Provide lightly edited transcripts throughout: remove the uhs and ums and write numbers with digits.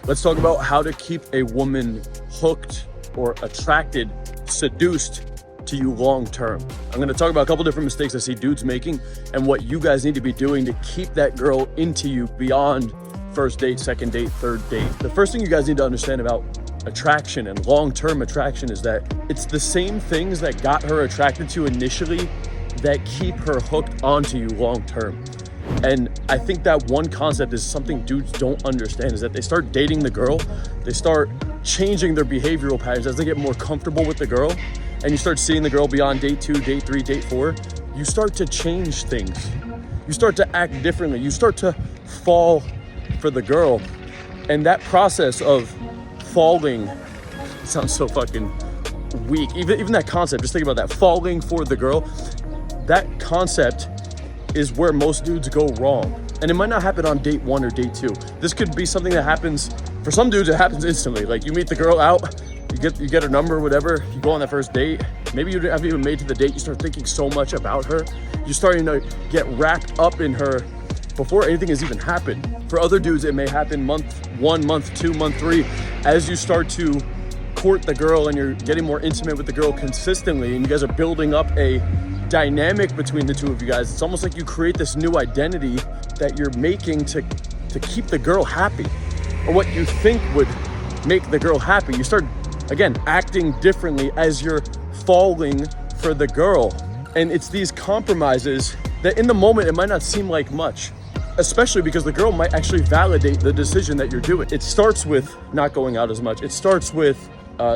Let's talk about how to keep a woman hooked or attracted, seduced to you long term. I'm going to talk about a couple different mistakes I see dudes making and what you guys need to be doing to keep that girl into you beyond first date, second date, third date. The first thing you guys need to understand about attraction and long-term attraction is that it's the same things that got her attracted to you initially that keep her hooked onto you long term. And I think that one concept is something dudes don't understand, is that they start dating the girl, they start changing their behavioral patterns as they get more comfortable with the girl, and you start seeing the girl beyond date 2, date 3, date 4, you start to change things. You start to act differently. You start to fall for the girl. And that process of falling sounds so fucking weak. Even that concept, just think about that, falling for the girl, that concept is where most dudes go wrong. And it might not happen on date 1 or date 2. This could be something that happens, for some dudes it happens instantly. Like you meet the girl out, you get her number, whatever, you go on that first date, maybe you haven't even made to the date, you start thinking so much about her, you're starting to get wrapped up in her before anything has even happened. For other dudes, it may happen month 1, month 2, month 3, as you start to court the girl and you're getting more intimate with the girl consistently, and you guys are building up a dynamic between the two of you guys. It's almost like you create this new identity that you're making to keep the girl happy, or what you think would make the girl happy. You start, again, acting differently as you're falling for the girl. And it's these compromises that in the moment, it might not seem like much, especially because the girl might actually validate the decision that you're doing. It starts with not going out as much. It starts with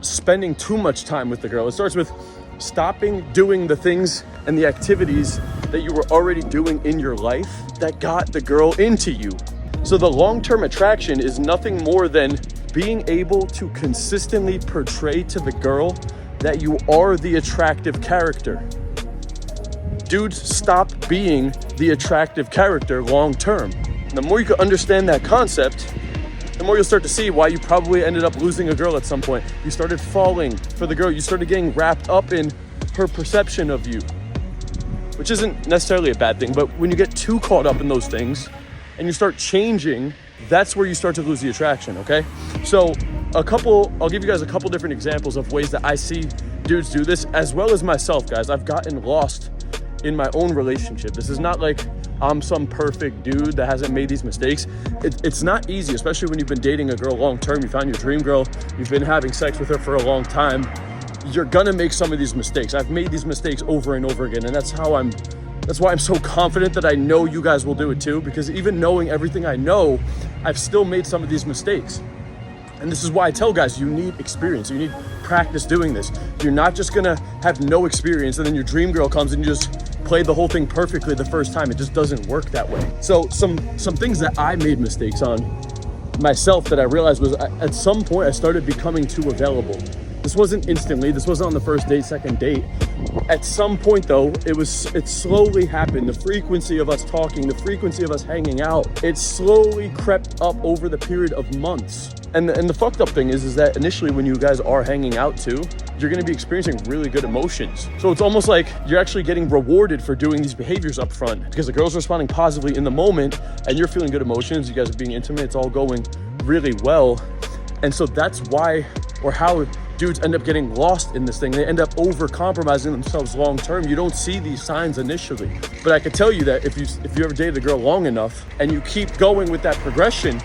spending too much time with the girl. It starts with stopping doing the things and the activities that you were already doing in your life that got the girl into you. So the long-term attraction is nothing more than being able to consistently portray to the girl that you are the attractive character. Dudes stop being the attractive character long term. The more you can understand that concept, the more you'll start to see why you probably ended up losing a girl at some point. You started falling for the girl. You started getting wrapped up in her perception of you, which isn't necessarily a bad thing. But when you get too caught up in those things and you start changing, that's where you start to lose the attraction, okay? So I'll give you guys a couple different examples of ways that I see dudes do this, as well as myself, guys. I've gotten lost in my own relationship. This is not like I'm some perfect dude that hasn't made these mistakes. It's not easy, especially when you've been dating a girl long term. You found your dream girl, you've been having sex with her for a long time. You're gonna make some of these mistakes. I've made these mistakes over and over again, and that's why I'm so confident that I know you guys will do it too, because even knowing everything I know, I've still made some of these mistakes. And this is why I tell guys, you need experience. You need practice doing this. You're not just gonna have no experience and then your dream girl comes and you just play the whole thing perfectly the first time. It just doesn't work that way. So some things that I made mistakes on myself that I realized was at some point I started becoming too available. This wasn't instantly. This wasn't on the first date, second date. At some point though, it slowly happened. The frequency of us talking, the frequency of us hanging out, it slowly crept up over the period of months. And the fucked up thing is that initially when you guys are hanging out too, you're gonna be experiencing really good emotions. So it's almost like you're actually getting rewarded for doing these behaviors up front, because the girl's responding positively in the moment and you're feeling good emotions, you guys are being intimate, it's all going really well. And so that's why, or how dudes end up getting lost in this thing. They end up over-compromising themselves long term. You don't see these signs initially. But I can tell you that if you ever dated a girl long enough and you keep going with that progression,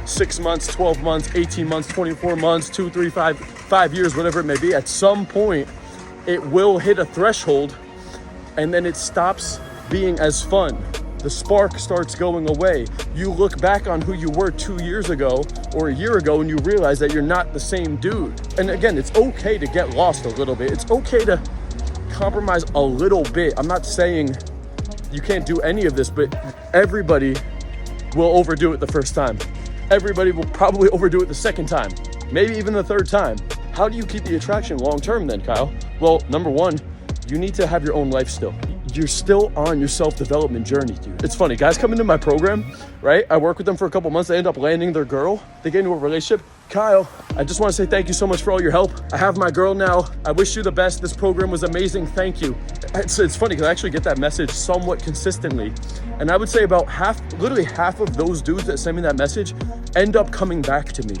6 months, 12 months, 18 months, 24 months, 2, 3, 5 years, whatever it may be, at some point, it will hit a threshold and then it stops being as fun. The spark starts going away. You look back on who you were 2 years ago or a year ago and you realize that you're not the same dude. And again, it's okay to get lost a little bit. It's okay to compromise a little bit. I'm not saying you can't do any of this, but everybody will overdo it the first time. Everybody will probably overdo it the second time, maybe even the third time. How do you keep the attraction long-term then, Kyle? Well, number one, you need to have your own life still. You're still on your self-development journey, dude. It's funny, guys come into my program, right? I work with them for a couple months, they end up landing their girl, they get into a relationship. Kyle, I just want to say thank you so much for all your help. I have my girl now. I wish you the best. This program was amazing. Thank you. It's funny because I actually get that message somewhat consistently. And I would say about literally half of those dudes that send me that message end up coming back to me.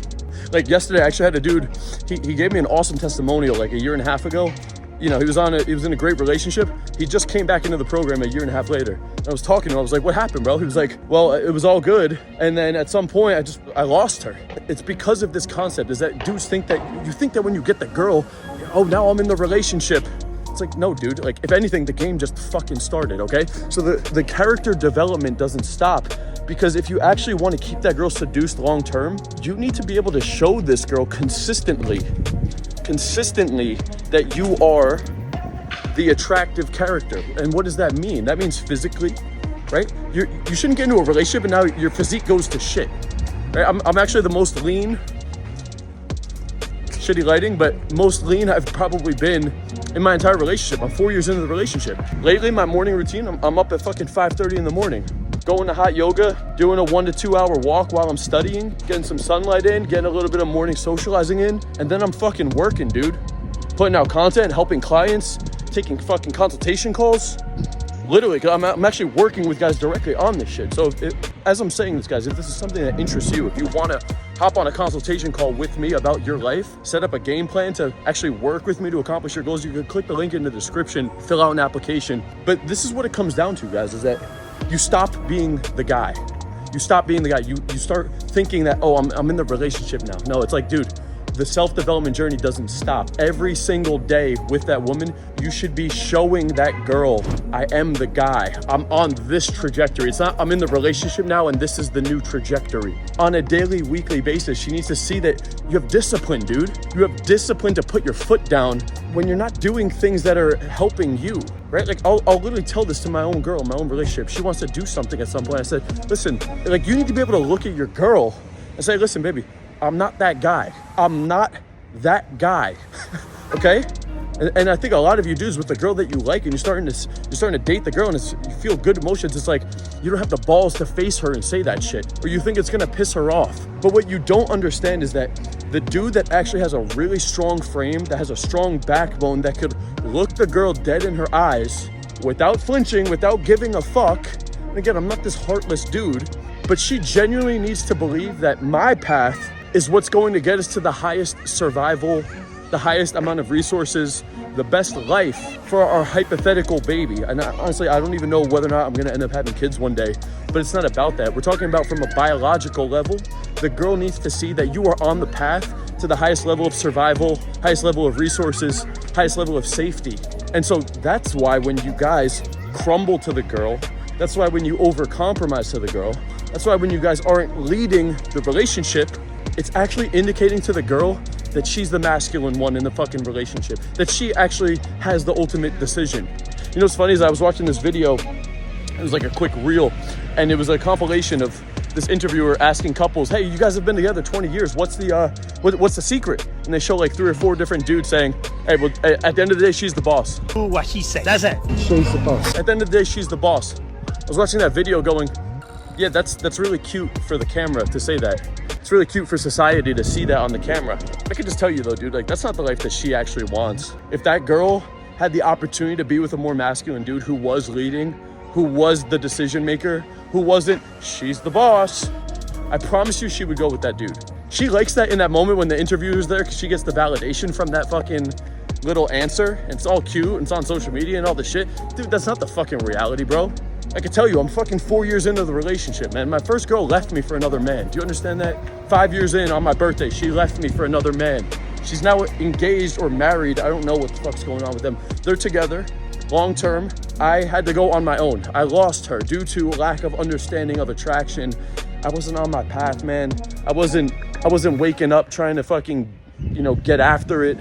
Like yesterday, I actually had a dude, he gave me an awesome testimonial like a year and a half ago. You know, he was in a great relationship. He just came back into the program a year and a half later. And I was talking to him, I was like, what happened, bro? He was like, well, it was all good. And then at some point, I lost her. It's because of this concept, is that dudes think that when you get the girl, oh, now I'm in the relationship. It's like, no, dude, like if anything, the game just fucking started, okay? So the character development doesn't stop, because if you actually want to keep that girl seduced long-term, you need to be able to show this girl consistently that you are the attractive character. And what does that mean? That means physically, right? You shouldn't get into a relationship and now your physique goes to shit, right? I'm actually the most lean, shitty lighting, but most lean I've probably been in my entire relationship. I'm 4 years into the relationship. Lately, my morning routine, I'm up at fucking 5:30 in the morning, going to hot yoga, doing a 1 to 2 hour walk while I'm studying, getting some sunlight in, getting a little bit of morning socializing in, and then I'm fucking working, dude. Putting out content, helping clients, taking fucking consultation calls. Literally, I'm actually working with guys directly on this shit. So as I'm saying this, guys, if this is something that interests you, if you want to hop on a consultation call with me about your life, set up a game plan to actually work with me to accomplish your goals, you can click the link in the description, fill out an application. But this is what it comes down to, guys, is that you stop being the guy. You stop being the guy. You start thinking that, oh, I'm in the relationship now. No, it's like, dude, the self-development journey doesn't stop. Every single day with that woman, you should be showing that girl, I am the guy. I'm on this trajectory. It's not, I'm in the relationship now and this is the new trajectory. On a daily, weekly basis, she needs to see that you have discipline, dude. You have discipline to put your foot down when you're not doing things that are helping you, right? Like I'll literally tell this to my own girl, my own relationship. She wants to do something at some point. I said, listen, like you need to be able to look at your girl and say, listen, baby, I'm not that guy. I'm not that guy, okay? And I think a lot of you dudes with the girl that you like and you're starting to date the girl and you feel good emotions, it's like you don't have the balls to face her and say that shit, or you think it's gonna piss her off. But what you don't understand is that the dude that actually has a really strong frame, that has a strong backbone, that could look the girl dead in her eyes without flinching, without giving a fuck. And again, I'm not this heartless dude, but she genuinely needs to believe that my path is what's going to get us to the highest survival, the highest amount of resources, the best life for our hypothetical baby. And honestly, I don't even know whether or not I'm gonna end up having kids one day, but it's not about that. We're talking about from a biological level. The girl needs to see that you are on the path to the highest level of survival, highest level of resources, highest level of safety. And so that's why when you guys crumble to the girl, that's why when you overcompromise to the girl, that's why when you guys aren't leading the relationship, it's actually indicating to the girl that she's the masculine one in the fucking relationship, that she actually has the ultimate decision. You know what's funny is I was watching this video, it was like a quick reel, and it was a compilation of this interviewer asking couples, hey, you guys have been together 20 years, what's the secret? And they show like 3 or 4 different dudes saying, hey, well, at the end of the day, she's the boss. Do what she says. That's it. She's the boss. At the end of the day, she's the boss. I was watching that video going, yeah, that's really cute for the camera to say that. It's really cute for society to see that on the camera. I can just tell you though, dude, like that's not the life that she actually wants. If that girl had the opportunity to be with a more masculine dude who was leading, who was the decision maker, who wasn't, she's the boss, I promise you she would go with that dude. She likes that in that moment when the interviewer's there because she gets the validation from that fucking little answer. And it's all cute and it's on social media and all the shit. Dude, that's not the fucking reality, bro. I can tell you, I'm fucking 4 years into the relationship, man. My first girl left me for another man. Do you understand that? 5 years in on my birthday, she left me for another man. She's now engaged or married. I don't know what the fuck's going on with them. They're together, long term. I had to go on my own. I lost her due to lack of understanding of attraction. I wasn't on my path, man. I wasn't waking up trying to fucking, get after it.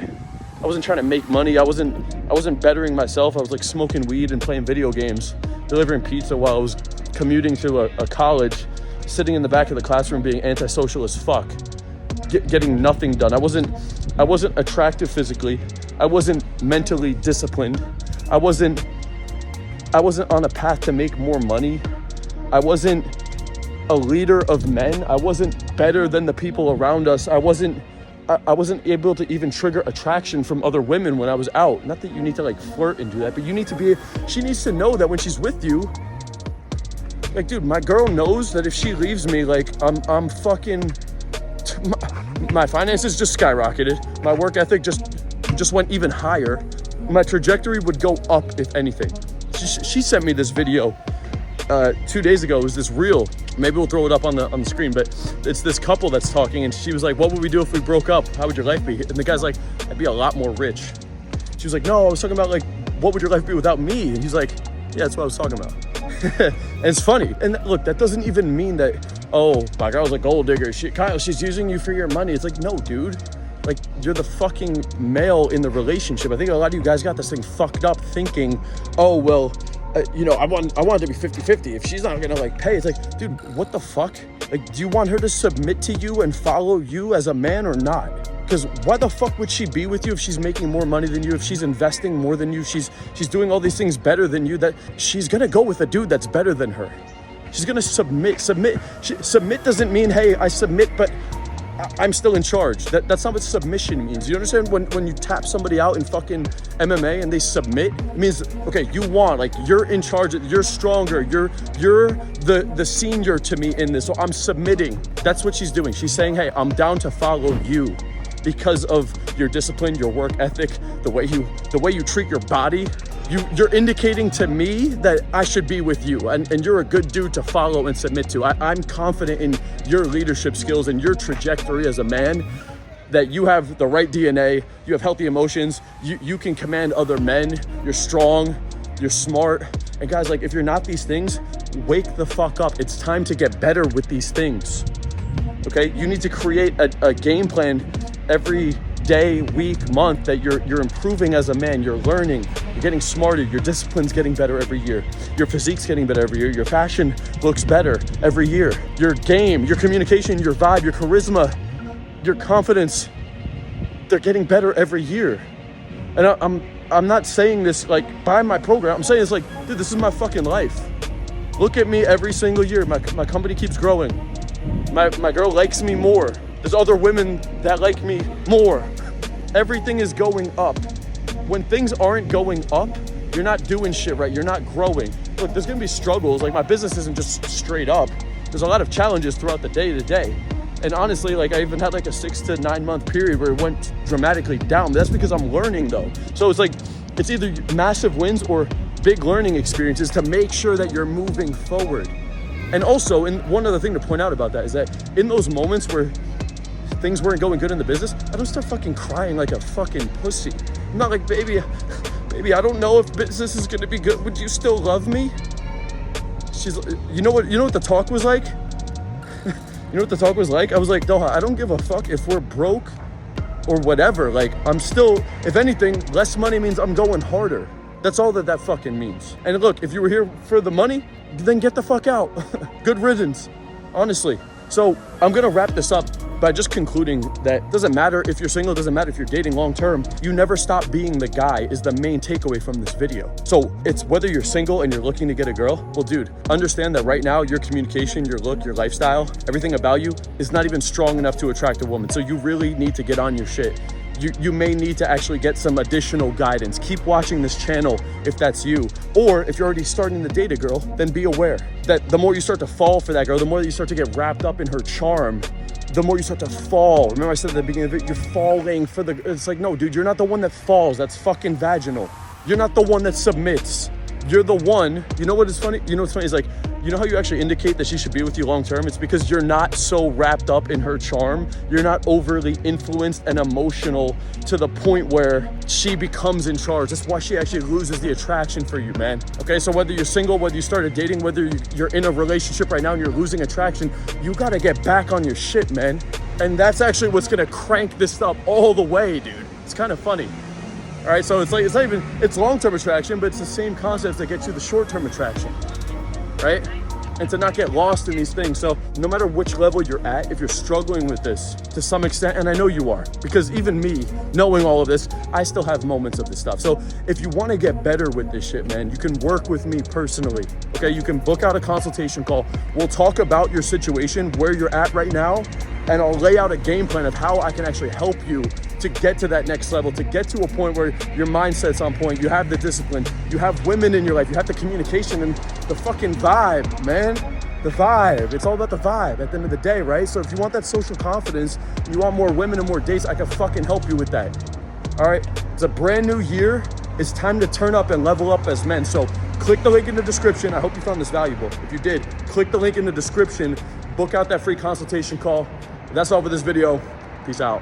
I wasn't trying to make money. I wasn't bettering myself. I was like smoking weed and playing video games, delivering pizza while I was commuting to a college, sitting in the back of the classroom being antisocial as fuck, getting nothing done. I wasn't attractive physically. I wasn't mentally disciplined. I wasn't on a path to make more money. I wasn't a leader of men. I wasn't better than the people around us. I wasn't able to even trigger attraction from other women when I was out. Not that you need to like flirt and do that, but you need to be, she needs to know that when she's with you, like, dude, my girl knows that if she leaves me, like, I'm fucking, my finances just skyrocketed. My work ethic just went even higher. My trajectory would go up, if anything. She sent me this video 2 days ago. It was this reel. Maybe we'll throw it up on the screen, but it's this couple that's talking, and she was like, what would we do if we broke up? How would your life be? And the guy's like, I'd be a lot more rich. She was like, no, I was talking about, like, what would your life be without me? And he's like, yeah, that's what I was talking about. And it's funny. And look, that doesn't even mean that, oh, my girl's a gold digger. Kyle, she's using you for your money. It's like, no, dude. Like, you're the fucking male in the relationship. I think a lot of you guys got this thing fucked up thinking, oh, well, you know, I want it to be 50-50. If she's not gonna like pay, it's like, dude, what the fuck? Like, do you want her to submit to you and follow you as a man or not? Because why the fuck would she be with you if she's making more money than you, if she's investing more than you, she's doing all these things better than you, that she's gonna go with a dude that's better than her. She's gonna submit. Submit doesn't mean, hey, I submit, but I'm still in charge. That's not what submission means. You understand when you tap somebody out in fucking MMA and they submit, it means, okay, you won, like, you're in charge, you're stronger, you're the senior to me in this, so I'm submitting. That's what she's doing. She's saying, hey, I'm down to follow you because of your discipline, your work ethic, the way you treat your body. You're indicating to me that I should be with you, and you're a good dude to follow and submit to. I'm confident in your leadership skills and your trajectory as a man, that you have the right DNA, you have healthy emotions, you can command other men, you're strong, you're smart. And guys, like, if you're not these things, wake the fuck up. It's time to get better with these things, okay? You need to create a game plan every day, week, month, that you're improving as a man, you're learning, you're getting smarter, your discipline's getting better every year, your physique's getting better every year, your fashion looks better every year, your game, your communication, your vibe, your charisma, your confidence, they're getting better every year. And I'm not saying this like buy my program, I'm saying it's like, dude, this is my fucking life. Look at me every single year. My company keeps growing. My girl likes me more. There's other women that like me more. Everything is going up. When things aren't going up, you're not doing shit right. You're not growing. Look, there's gonna be struggles. Like, my business isn't just straight up. There's a lot of challenges throughout the day to day. And honestly, like, I even had like a 6 to 9 month period where it went dramatically down. That's because I'm learning though. So it's like, it's either massive wins or big learning experiences to make sure that you're moving forward. And also, and one other thing to point out about that is that in those moments where things weren't going good in the business, I don't start fucking crying like a fucking pussy. I'm not like, baby, I don't know if business is gonna be good. Would you still love me? She's, you know what the talk was like? You know what the talk was like? I was like, Doha, I don't give a fuck if we're broke or whatever. Like, I'm still, if anything, less money means I'm going harder. That's all that fucking means. And look, if you were here for the money, then get the fuck out. Good riddance, honestly. So I'm gonna wrap this up by just concluding that it doesn't matter if you're single, it doesn't matter if you're dating long term, you never stop being the guy is the main takeaway from this video. So it's whether you're single and you're looking to get a girl, well, dude, understand that right now your communication, your look, your lifestyle, everything about you is not even strong enough to attract a woman. So you really need to get on your shit. You may need to actually get some additional guidance. Keep watching this channel if that's you. Or if you're already starting to date a girl, then be aware that the more you start to fall for that girl, the more that you start to get wrapped up in her charm, the more you start to fall. Remember I said at the beginning of it, you're falling for the, it's like, no, dude, you're not the one that falls. That's fucking vaginal. You're not the one that submits. You're the one, you know what is funny? You know what's funny is like, you know how you actually indicate that she should be with you long term? It's because you're not so wrapped up in her charm. You're not overly influenced and emotional to the point where she becomes in charge. That's why she actually loses the attraction for you, man. Okay, so whether you're single, whether you started dating, whether you're in a relationship right now and you're losing attraction, you gotta get back on your shit, man. And that's actually what's gonna crank this up all the way, dude. It's kind of funny. All right, so it's not even long-term attraction, but it's the same concepts that get you the short-term attraction, right? and to not get lost in these things. So no matter which level you're at, if you're struggling with this to some extent, and I know you are, because even me, knowing all of this, I still have moments of this stuff. So if you want to get better with this shit, man, you can work with me personally, okay? You can book out a consultation call. We'll talk about your situation, where you're at right now, and I'll lay out a game plan of how I can actually help you to get to that next level, to get to a point where your mindset's on point, you have the discipline, you have women in your life, you have the communication and the fucking vibe, man. The vibe. It's all about the vibe at the end of the day, right? So if you want that social confidence, you want more women and more dates, I can fucking help you with that. All right? It's a brand new year. It's time to turn up and level up as men. So click the link in the description. I hope you found this valuable. If you did, click the link in the description, book out that free consultation call. That's all for this video. Peace out.